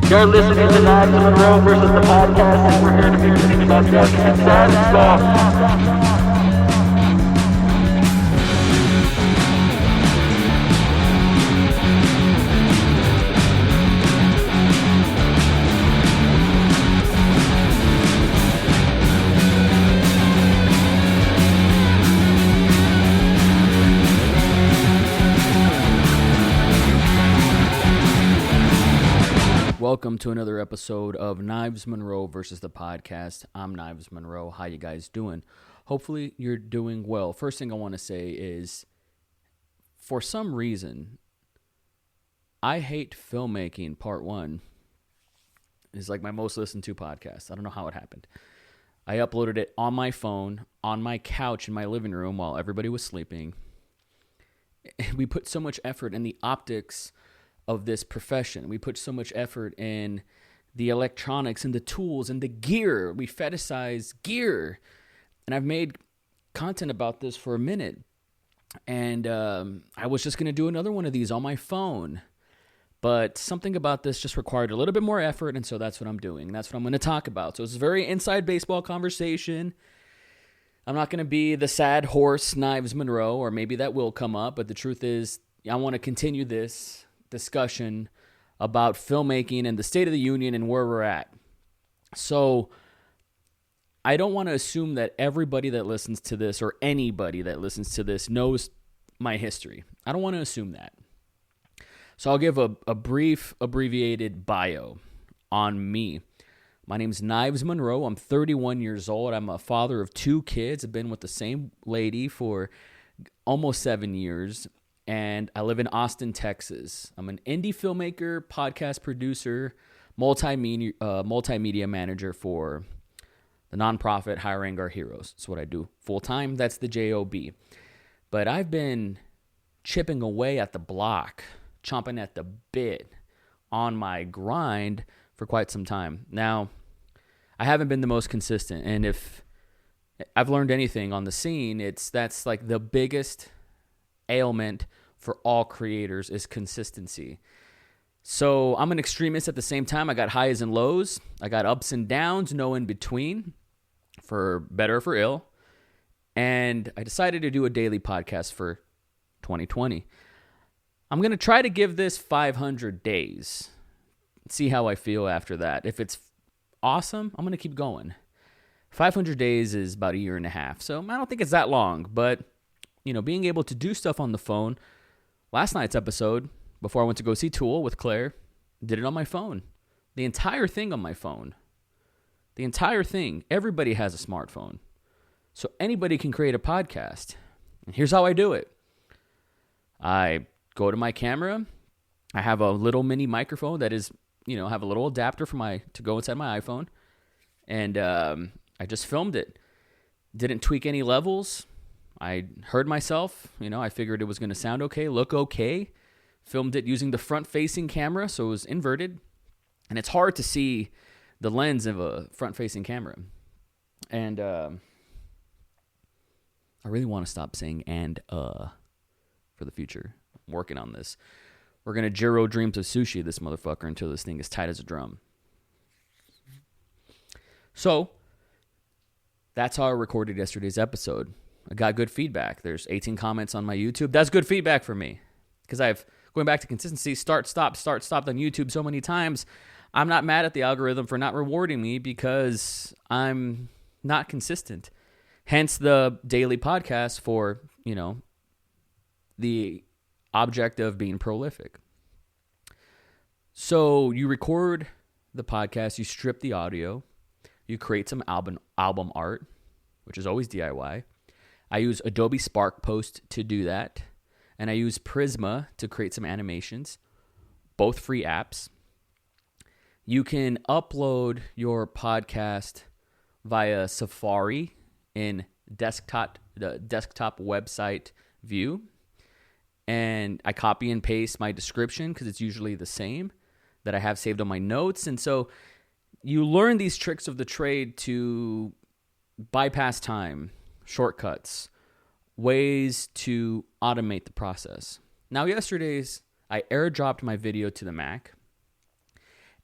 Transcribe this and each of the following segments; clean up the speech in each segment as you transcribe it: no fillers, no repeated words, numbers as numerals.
You're listening to Knives Monroe versus the podcast, and we're here to be speaking about guns and stuff. Welcome to another episode of Knives Monroe versus the podcast. I'm Knives Monroe. How you guys doing? Hopefully you're doing well. First thing I want to say is, for some reason, I Hate Filmmaking Part 1 is like my most listened to podcast. I don't know how it happened. I uploaded it on my phone, on my couch in my living room while everybody was sleeping. We put so much effort in the optics of this profession. We put so much effort in the electronics and the tools and the gear. We fetishize gear. And I've made content about this for a minute. And I was just going to do another one of these on my phone. But something about this just required a little bit more effort, and so that's what I'm doing. That's what I'm going to talk about. So it's a very inside baseball conversation. I'm not going to be the sad horse Knives Monroe, or maybe that will come up. But the truth is, I want to continue this discussion about filmmaking and the state of the union and where we're at. So I don't want to assume that everybody that listens to this or anybody that listens to this knows my history. I don't want to assume that. So I'll give a brief abbreviated bio on me. My name's Knives Monroe. I'm 31 years old. I'm a father of 2 kids. I've been with the same lady for almost 7 years. And I live in Austin, Texas. I'm an indie filmmaker, podcast producer, multimedia manager for the nonprofit Hiring Our Heroes. That's what I do full time. That's the job. But I've been chipping away at the block, chomping at the bit on my grind for quite some time. Now, I haven't been the most consistent. And if I've learned anything on the scene, that's like the biggest ailment for all creators is consistency. So I'm an extremist at the same time. I got highs and lows. I got ups and downs, no in between, for better or for ill. And I decided to do a daily podcast for 2020. I'm going to try to give this 500 days. See how I feel after that. If it's awesome, I'm going to keep going. 500 days is about a year and a half. So I don't think it's that long, but being able to do stuff on the phone. Last night's episode, before I went to go see Tool with Claire, did it on my phone. The entire thing on my phone. The entire thing. Everybody has a smartphone. So anybody can create a podcast. And here's how I do it. I go to my camera. I have a little mini microphone that is, have a little adapter to go inside my iPhone. And I just filmed it. Didn't tweak any levels. I heard myself, I figured it was going to sound okay, look okay. Filmed it using the front-facing camera, so it was inverted. And it's hard to see the lens of a front-facing camera. And I really want to stop saying for the future. I'm working on this. We're going to Jiro Dreams of Sushi this motherfucker until this thing is tight as a drum. So, that's how I recorded yesterday's episode. I got good feedback. There's 18 comments on my YouTube. That's good feedback for me because going back to consistency, start, stop on YouTube so many times. I'm not mad at the algorithm for not rewarding me because I'm not consistent. Hence the daily podcast for, the object of being prolific. So you record the podcast, you strip the audio, you create some album art, which is always DIY. I use Adobe Spark Post to do that. And I use Prisma to create some animations. Both free apps. You can upload your podcast via Safari in the desktop website view. And I copy and paste my description because it's usually the same that I have saved on my notes. And so you learn these tricks of the trade to bypass time, shortcuts, ways to automate the process. Now, I airdropped my video to the Mac,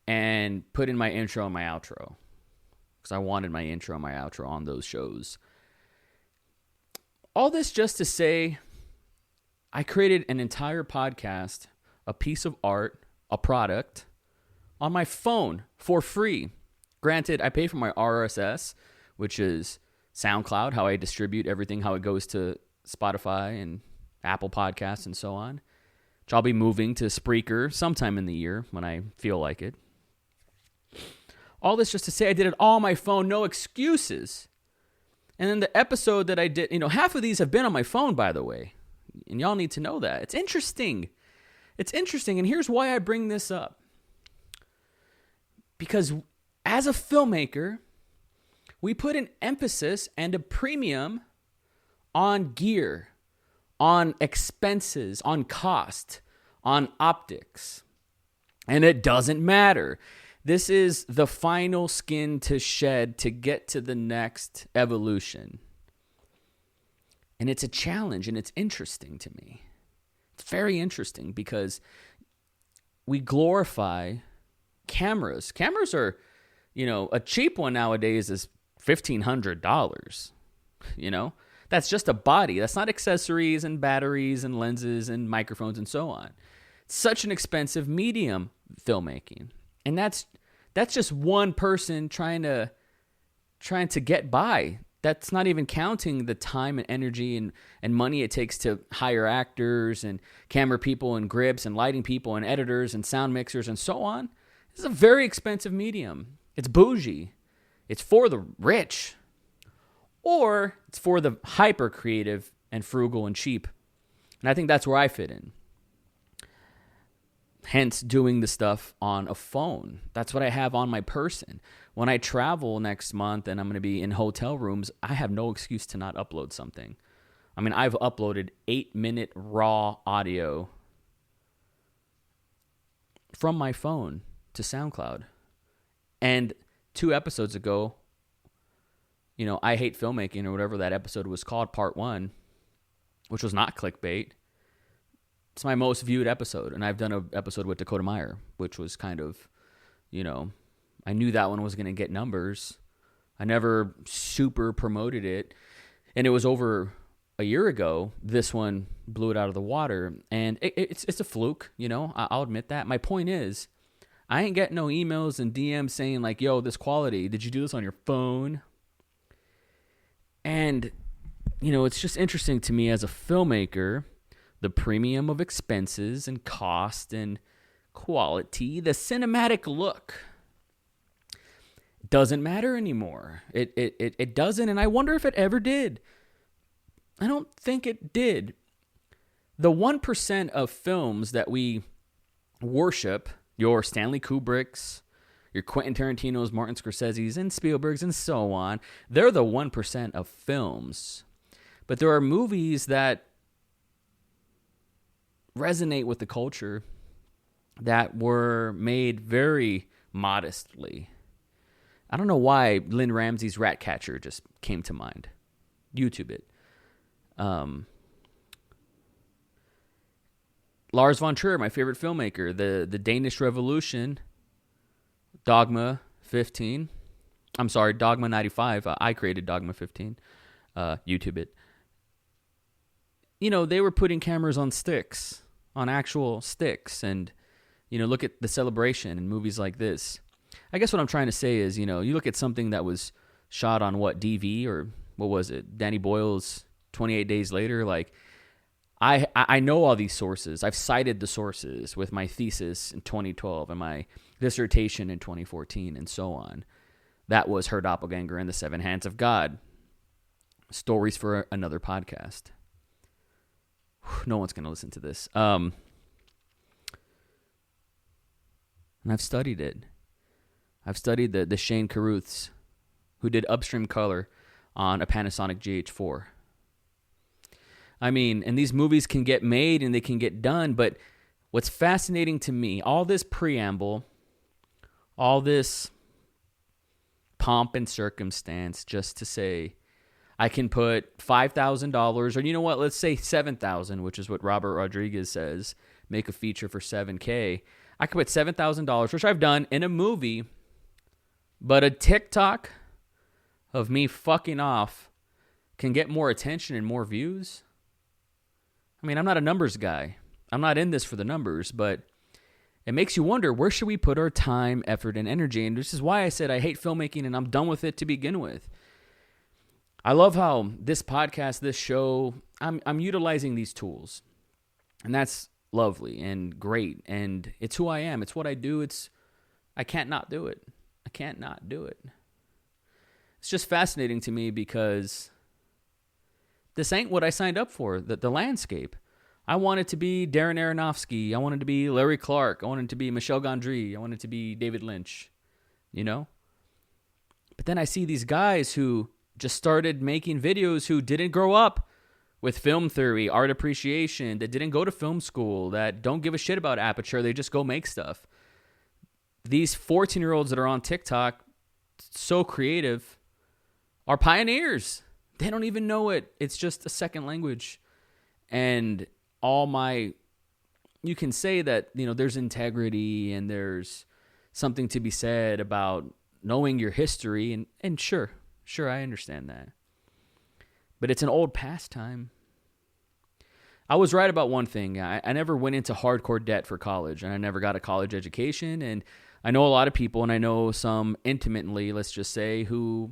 and put in my intro and my outro because I wanted my intro and my outro on those shows. All this just to say, I created an entire podcast, a piece of art, a product, on my phone for free. Granted, I pay for my RSS, which is SoundCloud, how I distribute everything, how it goes to Spotify and Apple Podcasts and so on, which I'll be moving to Spreaker sometime in the year when I feel like it. All this just to say I did it all on my phone, no excuses. And then the episode that I did, half of these have been on my phone, by the way. And y'all need to know that. It's interesting. And here's why I bring this up. Because as a filmmaker, we put an emphasis and a premium on gear, on expenses, on cost, on optics. And it doesn't matter. This is the final skin to shed to get to the next evolution. And it's a challenge, and it's interesting to me. It's very interesting because we glorify cameras. Cameras are, a cheap one nowadays is $1,500. That's just a body. That's not accessories and batteries and lenses and microphones and so on. It's such an expensive medium, filmmaking. And that's just one person trying to get by. That's not even counting the time and energy and money it takes to hire actors and camera people and grips and lighting people and editors and sound mixers and so on. This is a very expensive medium. It's bougie. It's for the rich. Or it's for the hyper creative and frugal and cheap. And I think that's where I fit in. Hence, doing the stuff on a phone. That's what I have on my person. When I travel next month and I'm going to be in hotel rooms, I have no excuse to not upload something. I mean, I've uploaded 8-minute raw audio from my phone to SoundCloud. And 2 episodes ago, I Hate Filmmaking or whatever that episode was called, part 1, which was not clickbait. It's my most viewed episode, and I've done an episode with Dakota Meyer, which was kind of, I knew that one was going to get numbers. I never super promoted it, and it was over a year ago. This one blew it out of the water, and it's a fluke, I'll admit that. My point is, I ain't getting no emails and DMs saying like, yo, this quality, did you do this on your phone? And, it's just interesting to me as a filmmaker, the premium of expenses and cost and quality, the cinematic look doesn't matter anymore. It doesn't, and I wonder if it ever did. I don't think it did. The 1% of films that we worship, your Stanley Kubricks, your Quentin Tarantino's, Martin Scorsese's, and Spielberg's, and so on, they're the 1% of films. But there are movies that resonate with the culture that were made very modestly. I don't know why Lynn Ramsey's Ratcatcher just came to mind. YouTube it. Lars von Trier, my favorite filmmaker, the Danish Revolution, Dogma 15. I'm sorry, Dogma 95. I created Dogma 15. YouTube it. They were putting cameras on sticks, on actual sticks, and, look at The Celebration and movies like this. I guess what I'm trying to say is, you look at something that was shot on DV or what was it, Danny Boyle's 28 Days Later. Like, I know all these sources. I've cited the sources with my thesis in 2012 and my dissertation in 2014 and so on. That was Her Doppelganger and the Seven Hands of God. Stories for another podcast. No one's going to listen to this. And I've studied it. I've studied the Shane Carruths, who did upstream color on a Panasonic GH4. I mean, and these movies can get made and they can get done, but what's fascinating to me, all this preamble, all this pomp and circumstance just to say, I can put $5,000, or you know what, let's say $7,000, which is what Robert Rodriguez says, make a feature for $7K. I could put $7,000, which I've done, in a movie, but a TikTok of me fucking off can get more attention and more views. I mean, I'm not a numbers guy. I'm not in this for the numbers, but it makes you wonder, where should we put our time, effort, and energy? And this is why I said I hate filmmaking and I'm done with it to begin with. I love how this podcast, this show, I'm utilizing these tools. And that's lovely and great. And it's who I am. It's what I do. I can't not do it. I can't not do it. It's just fascinating to me because this ain't what I signed up for, the landscape. I wanted to be Darren Aronofsky. I wanted to be Larry Clark. I wanted to be Michel Gondry. I wanted to be David Lynch, you know? But then I see these guys who just started making videos who didn't grow up with film theory, art appreciation, that didn't go to film school, that don't give a shit about aperture. They just go make stuff. These 14-year-olds that are on TikTok, so creative, are pioneers. They don't even know it. It's just a second language. And you can say that, there's integrity and there's something to be said about knowing your history. And sure, I understand that. But it's an old pastime. I was right about one thing. I never went into hardcore debt for college, and I never got a college education. And I know a lot of people, and I know some intimately, let's just say, who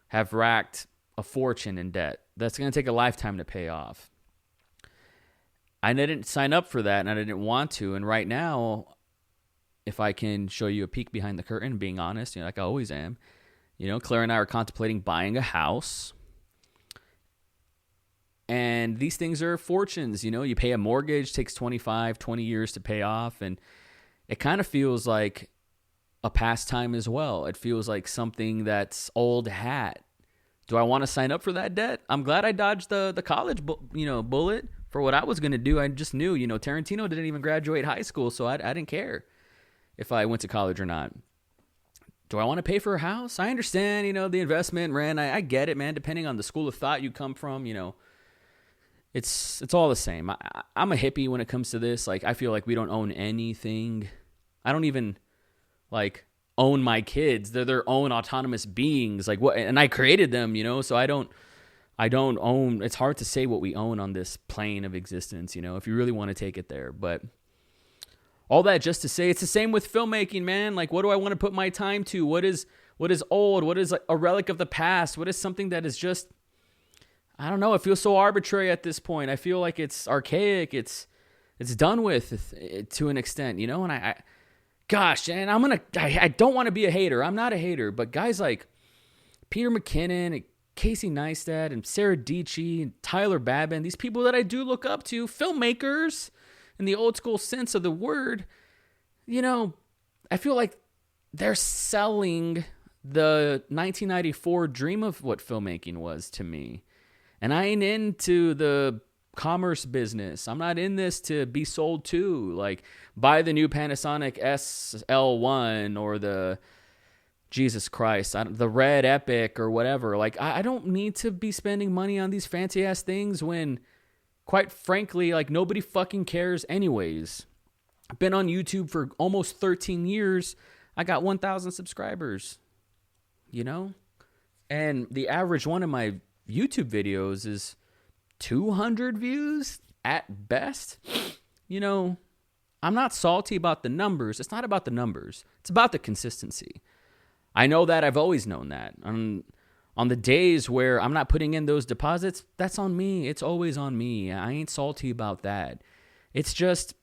have racked a fortune in debt. That's going to take a lifetime to pay off. I didn't sign up for that, and I didn't want to. And right now, if I can show you a peek behind the curtain, being honest, like I always am, Claire and I are contemplating buying a house. And these things are fortunes, you pay a mortgage, takes 25, 20 years to pay off. And it kind of feels like a pastime as well. It feels like something that's old hat. Do I want to sign up for that debt? I'm glad I dodged the college, bullet for what I was going to do. I just knew, Tarantino didn't even graduate high school, so I didn't care if I went to college or not. Do I want to pay for a house? I understand, the investment, Ren. I get it, man. Depending on the school of thought you come from, it's all the same. I'm a hippie when it comes to this. Like, I feel like we don't own anything. I don't even own my kids. They're their own autonomous beings. Like, what? And I created them, so I don't own. It's hard to say what we own on this plane of existence, if you really want to take it there. But all that just to say, it's the same with filmmaking, man. Like, what do I want to put my time to? What is old? What is a relic of the past? What is something that is just, I don't know. It feels so arbitrary at this point. I feel like it's archaic. It's done with to an extent, and I don't want to be a hater. I'm not a hater, but guys like Peter McKinnon and Casey Neistat and Sarah Dietschy and Tyler Babin, these people that I do look up to, filmmakers in the old school sense of the word, I feel like they're selling the 1994 dream of what filmmaking was to me. And I ain't into the commerce business. I'm not in this to be sold to. Like, buy the new Panasonic SL1 or the, Jesus Christ, the Red Epic or whatever. Like, I don't need to be spending money on these fancy-ass things when, quite frankly, nobody fucking cares anyways. I've been on YouTube for almost 13 years. I got 1,000 subscribers, And the average one of my YouTube videos is 200 views at best. I'm not salty about the numbers. It's not about the numbers. It's about the consistency. I know that. I've always known that. On the days where I'm not putting in those deposits, that's on me. It's always on me. I ain't salty about that. It's just,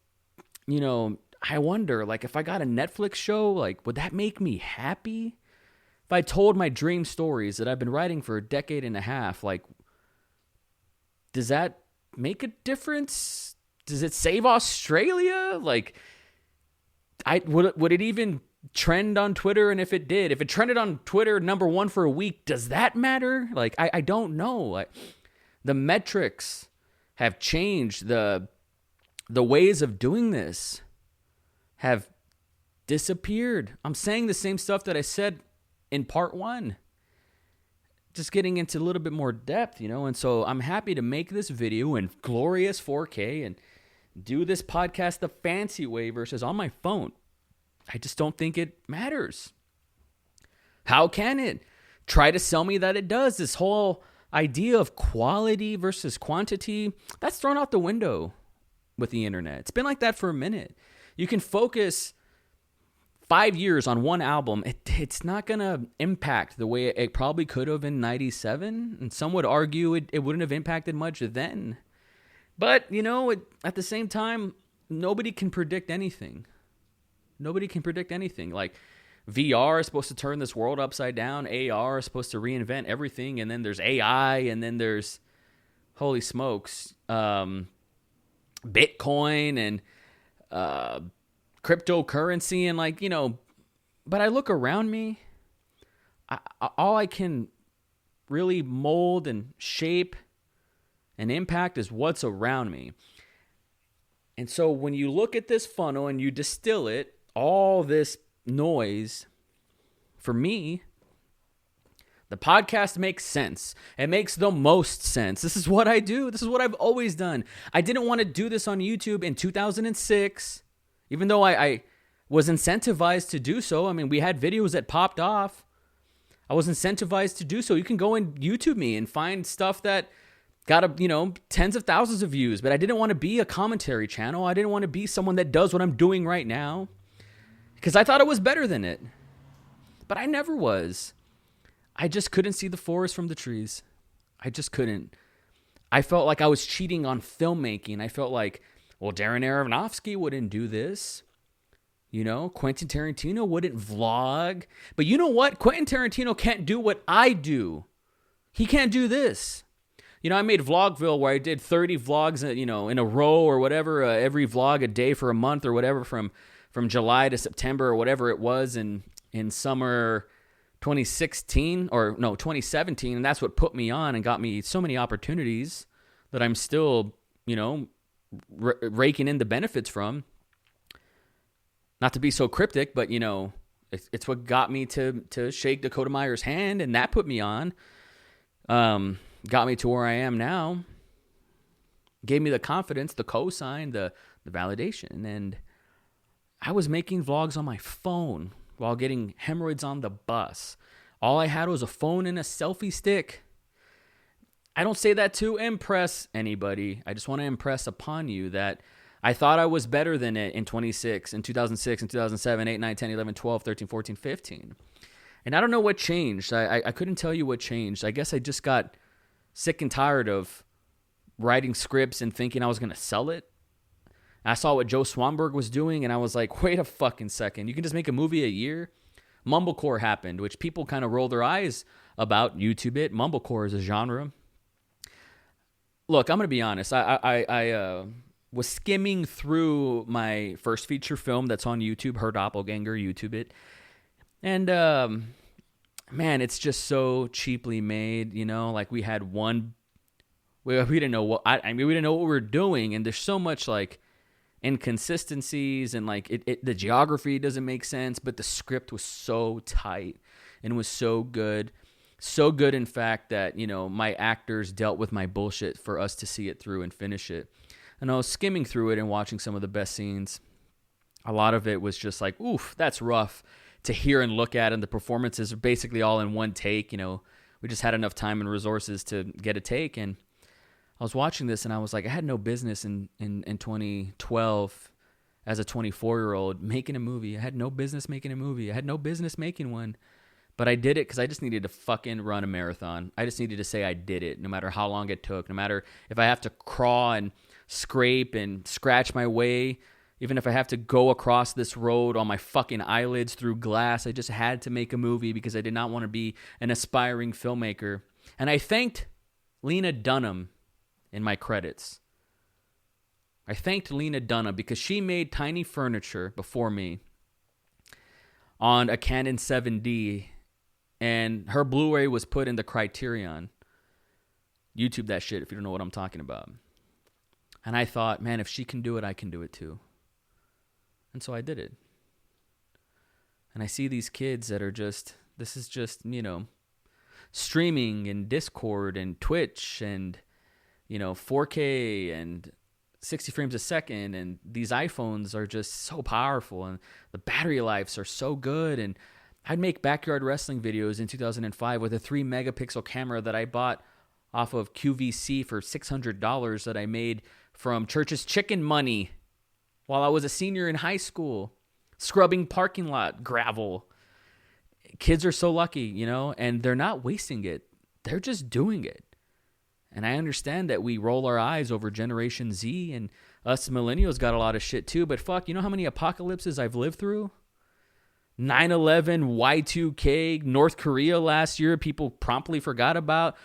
I wonder, if I got a Netflix show, would that make me happy? If I told my dream stories that I've been writing for a decade and a half, does that make a difference? Does it save Australia? Would it even trend on Twitter? And if it trended on Twitter #1 for a week, does that matter? I don't know. The metrics have changed. The ways of doing this have disappeared. I'm saying the same stuff that I said in part 1, just getting into a little bit more depth, and so I'm happy to make this video in glorious 4K and do this podcast the fancy way versus on my phone. I just don't think it matters. How can it try to sell me that it does? This whole idea of quality versus quantity, that's thrown out the window with the internet. It's been like that for a minute. You can focus 5 years on one album. It's not going to impact the way it probably could have in 97. And some would argue it wouldn't have impacted much then. But, at the same time, nobody can predict anything. Nobody can predict anything. Like, VR is supposed to turn this world upside down. AR is supposed to reinvent everything. And then there's AI. And then there's, holy smokes, Bitcoin and cryptocurrency. And but I look around me. All I can really mold and shape and impact is what's around me. And so when you look at this funnel and you distill it, all this noise, for me, the podcast makes sense. It makes the most sense. This is what I do. This is what I've always done. I didn't want to do this on YouTube in 2006, even though I was incentivized to do so. I mean, we had videos that popped off. I was incentivized to do so. You can go and YouTube me and find stuff that got tens of thousands of views, but I didn't want to be a commentary channel. I didn't want to be someone that does what I'm doing right now because I thought I was better than it. But I never was. I just couldn't see the forest from the trees. I just couldn't. I felt like I was cheating on filmmaking. I felt like, well, Darren Aronofsky wouldn't do this. Quentin Tarantino wouldn't vlog. But you know what? Quentin Tarantino can't do what I do. He can't do this. I made Vlogville where I did 30 vlogs, in a row or whatever, every vlog a day for a month or whatever from July to September or whatever it was in summer 2016 or no, 2017. And that's what put me on and got me so many opportunities that I'm still, raking in the benefits from. Not to be so cryptic, but, it's what got me to shake Dakota Meyer's hand, and that put me on. Got me to where I am now, gave me the confidence, the cosign, the validation. And I was making vlogs on my phone while getting hemorrhoids on the bus. All I had was a phone and a selfie stick. I don't say that to impress anybody. I just want to impress upon you that I thought I was better than it in 2006, and 2007, 8, 9, 10, 11, 12, 13, 14, 15. And I don't know what changed. I couldn't tell you what changed. I guess I just got sick and tired of writing scripts and thinking I was going to sell it. I saw what Joe Swanberg was doing, and I was like, wait a fucking second. You can just make a movie a year? Mumblecore happened, which people kind of roll their eyes about. YouTube it. Mumblecore is a genre. Look, I'm going to be honest. I was skimming through my first feature film that's on YouTube, Her Doppelganger, YouTube it. And, man, it's just so cheaply made, like we had we didn't know what, we didn't know what we were doing. And there's so much like inconsistencies and like the geography doesn't make sense, but the script was so tight and was so good. So good, in fact, that, my actors dealt with my bullshit for us to see it through and finish it. And I was skimming through it and watching some of the best scenes. A lot of it was just like, oof, that's rough to hear and look at, and the performances are basically all in one take. We just had enough time and resources to get a take, and I was watching this, and I was like, I had no business in 2012 as a 24-year-old making a movie. I had no business making a movie. I had no business making one, but I did it because I just needed to fucking run a marathon. I just needed to say I did it, no matter how long it took, no matter if I have to crawl and scrape and scratch my way. Even if I have to go across this road on my fucking eyelids through glass, I just had to make a movie because I did not want to be an aspiring filmmaker. And I thanked Lena Dunham in my credits. I thanked Lena Dunham because she made tiny furniture before me on a Canon 7D, and her Blu-ray was put in the Criterion. YouTube that shit if you don't know what I'm talking about. And I thought, man, if she can do it, I can do it too. And so I did it. And I see these kids that are this is just, streaming and Discord and Twitch and, 4K and 60 frames a second, and these iPhones are just so powerful, and the battery lives are so good. And I'd make backyard wrestling videos in 2005 with a 3 megapixel camera that I bought off of QVC for $600 that I made from church's chicken money while I was a senior in high school, scrubbing parking lot gravel. Kids are so lucky, you know, and they're not wasting it. They're just doing it. And I understand that we roll our eyes over Generation Z, and us millennials got a lot of shit too. But fuck, you know how many apocalypses I've lived through? 9/11, Y2K, North Korea last year, people promptly forgot about.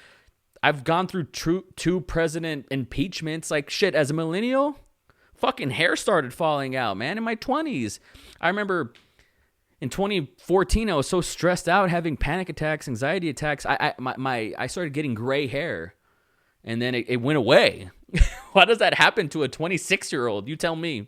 I've gone through two president impeachments. Like, shit, as a millennial, fucking hair started falling out, man, in my 20s. I remember in 2014, I was so stressed out, having panic attacks, anxiety attacks. I started getting gray hair, and then it went away. Why does that happen to a 26-year-old? You tell me.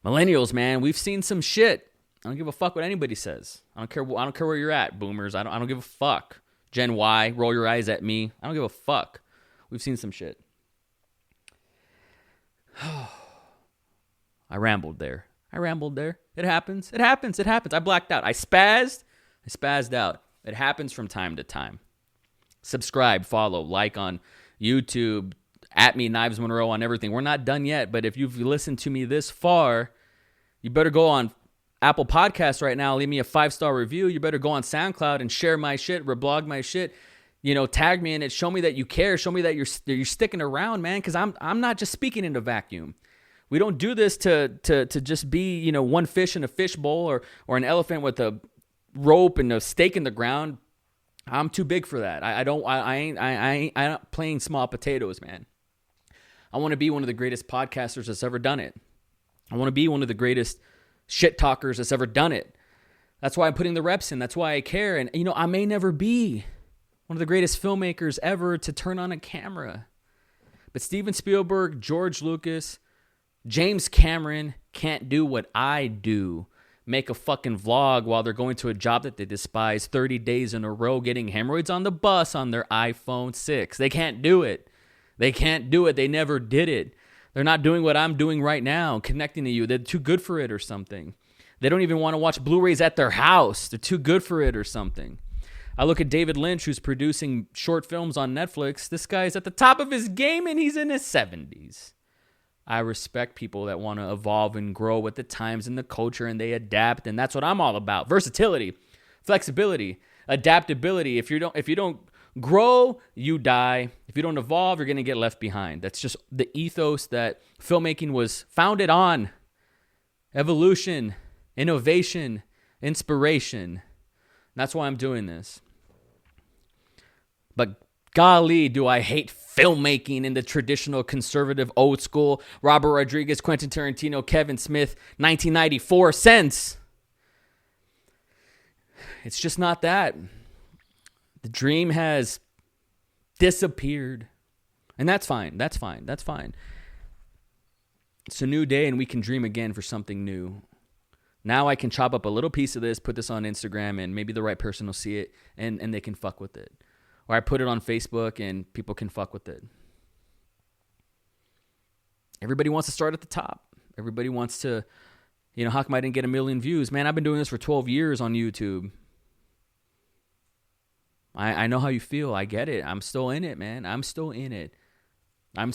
Millennials, man, we've seen some shit. I don't give a fuck what anybody says. I don't care where you're at, boomers. I don't give a fuck. Gen Y, roll your eyes at me. I don't give a fuck. We've seen some shit. I rambled there. It happens. I blacked out. I spazzed out. It happens from time to time. Subscribe, follow, like on YouTube, at me, Knives Monroe on everything. We're not done yet, but if you've listened to me this far, you better go on Apple Podcasts right now, leave me a 5-star review. You better go on SoundCloud and share my shit, reblog my shit. You know, tag me in it. Show me that you care. Show me that you're sticking around, man. Because I'm not just speaking in a vacuum. We don't do this to just be, you know, one fish in a fish bowl or an elephant with a rope and a stake in the ground. I'm too big for that. I ain't playing small potatoes, man. I want to be one of the greatest podcasters that's ever done it. I want to be one of the greatest shit talkers that's ever done it. That's why I'm putting the reps in. That's why I care. And, you know, I may never be one of the greatest filmmakers ever to turn on a camera. But Steven Spielberg, George Lucas, James Cameron can't do what I do. Make a fucking vlog while they're going to a job that they despise 30 days in a row, getting hemorrhoids on the bus on their iPhone 6. They can't do it. They never did it. They're not doing what I'm doing right now, connecting to you. They're too good for it or something. They don't even want to watch Blu-rays at their house. They're too good for it or something. I look at David Lynch, who's producing short films on Netflix. This guy's at the top of his game, and he's in his 70s. I respect people that want to evolve and grow with the times and the culture, and they adapt, and that's what I'm all about. Versatility, flexibility, adaptability. If you don't grow, you die. If you don't evolve, you're going to get left behind. That's just the ethos that filmmaking was founded on. Evolution, innovation, inspiration. That's why I'm doing this. But golly, do I hate filmmaking in the traditional conservative old school Robert Rodriguez, Quentin Tarantino, Kevin Smith, 1994 sense. It's just not that. The dream has disappeared. And that's fine. That's fine. It's a new day and we can dream again for something new. Now I can chop up a little piece of this, put this on Instagram, and maybe the right person will see it and they can fuck with it. Or I put it on Facebook and people can fuck with it. Everybody wants to start at the top. Everybody wants to, you know, how come I didn't get 1 million views? Man, I've been doing this for 12 years on YouTube. I know how you feel. I get it. I'm still in it, man. I'm still in it. I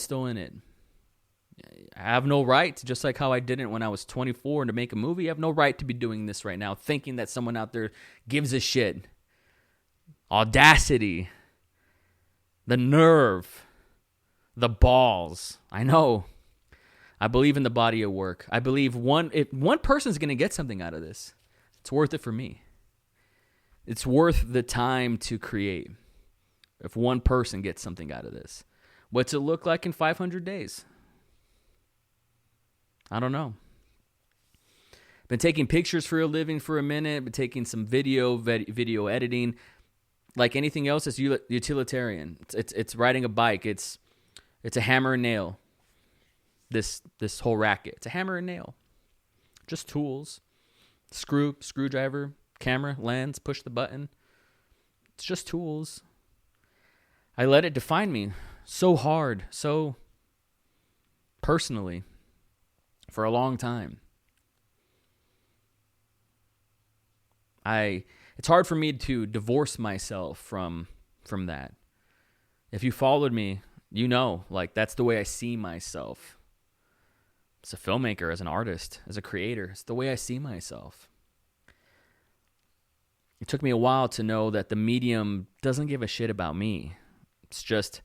have no right to, just like how I didn't when I was 24 to make a movie, I have no right to be doing this right now, thinking that someone out there gives a shit. Audacity. The nerve. The balls. I know. I believe in the body of work. I believe if one person's going to get something out of this, it's worth it for me. It's worth the time to create. If one person gets something out of this. What's it look like in 500 days? I don't know. Been taking pictures for a living for a minute. Been taking some video editing. Like anything else, it's utilitarian. It's riding a bike. It's a hammer and nail. This whole racket. It's a hammer and nail. Just tools. Screwdriver, camera, lens, push the button. It's just tools. I let it define me so hard. So personally for a long time. It's hard for me to divorce myself from that. If you followed me, you know, like, that's the way I see myself. As a filmmaker, as an artist, as a creator, it's the way I see myself. It took me a while to know that the medium doesn't give a shit about me. It's just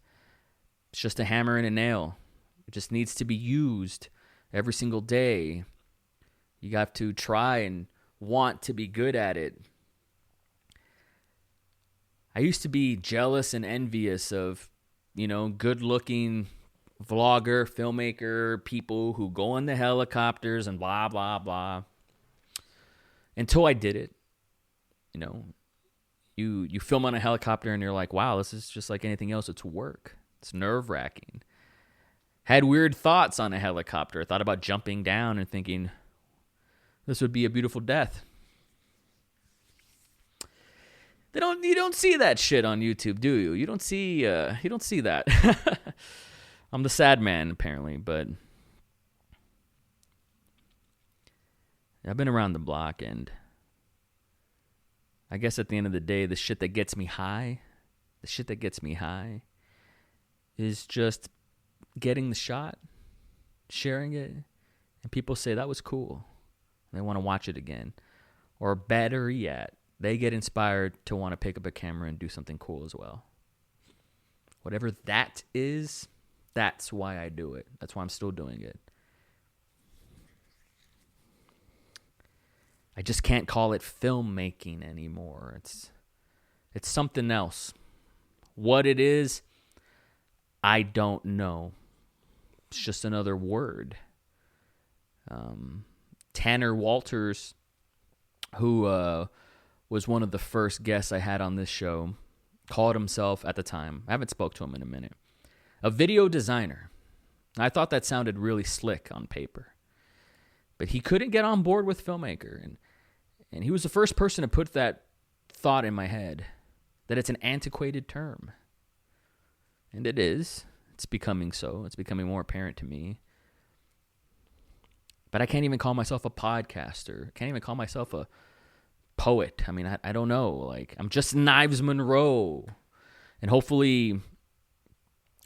a hammer and a nail. It just needs to be used every single day. You have to try and want to be good at it. I used to be jealous and envious of, good-looking vlogger, filmmaker, people who go in the helicopters and blah, blah, blah. Until I did it. You film on a helicopter and you're like, wow, this is just like anything else. It's work. It's nerve-wracking. Had weird thoughts on a helicopter. Thought about jumping down and thinking, this would be a beautiful death. You don't see that shit on YouTube, do you? You don't see that. I'm the sad man, apparently, but I've been around the block, and I guess at the end of the day, the shit that gets me high is just getting the shot, sharing it, and people say that was cool. They want to watch it again. Or better yet, they get inspired to want to pick up a camera and do something cool as well. Whatever that is, that's why I do it. That's why I'm still doing it. I just can't call it filmmaking anymore. It's something else. What it is, I don't know. It's just another word. Tanner Walters, who was one of the first guests I had on this show, called himself at the time, I haven't spoke to him in a minute, a video designer. I thought that sounded really slick on paper. But he couldn't get on board with filmmaker. And he was the first person to put that thought in my head, that it's an antiquated term. And it is. It's becoming so. It's becoming more apparent to me. But I can't even call myself a podcaster. I can't even call myself a poet. I mean, I don't know. Like, I'm just KNIVESMONROE. And hopefully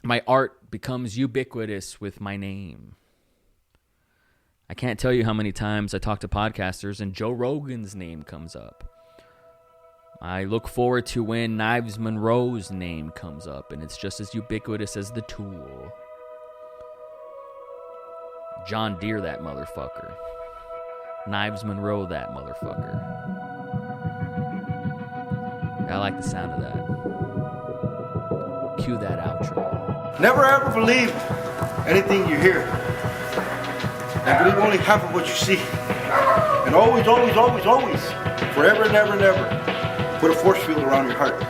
my art becomes ubiquitous with my name. I can't tell you how many times I talk to podcasters and Joe Rogan's name comes up. I look forward to when KNIVESMONROE's name comes up, and it's just as ubiquitous as The Tool. John Deere, that motherfucker. KNIVESMONROE, that motherfucker. I like the sound of that. Cue that outro. Never ever believe anything you hear. And believe only half of what you see. And always, always, always, always, forever and ever and ever, put a force field around your heart.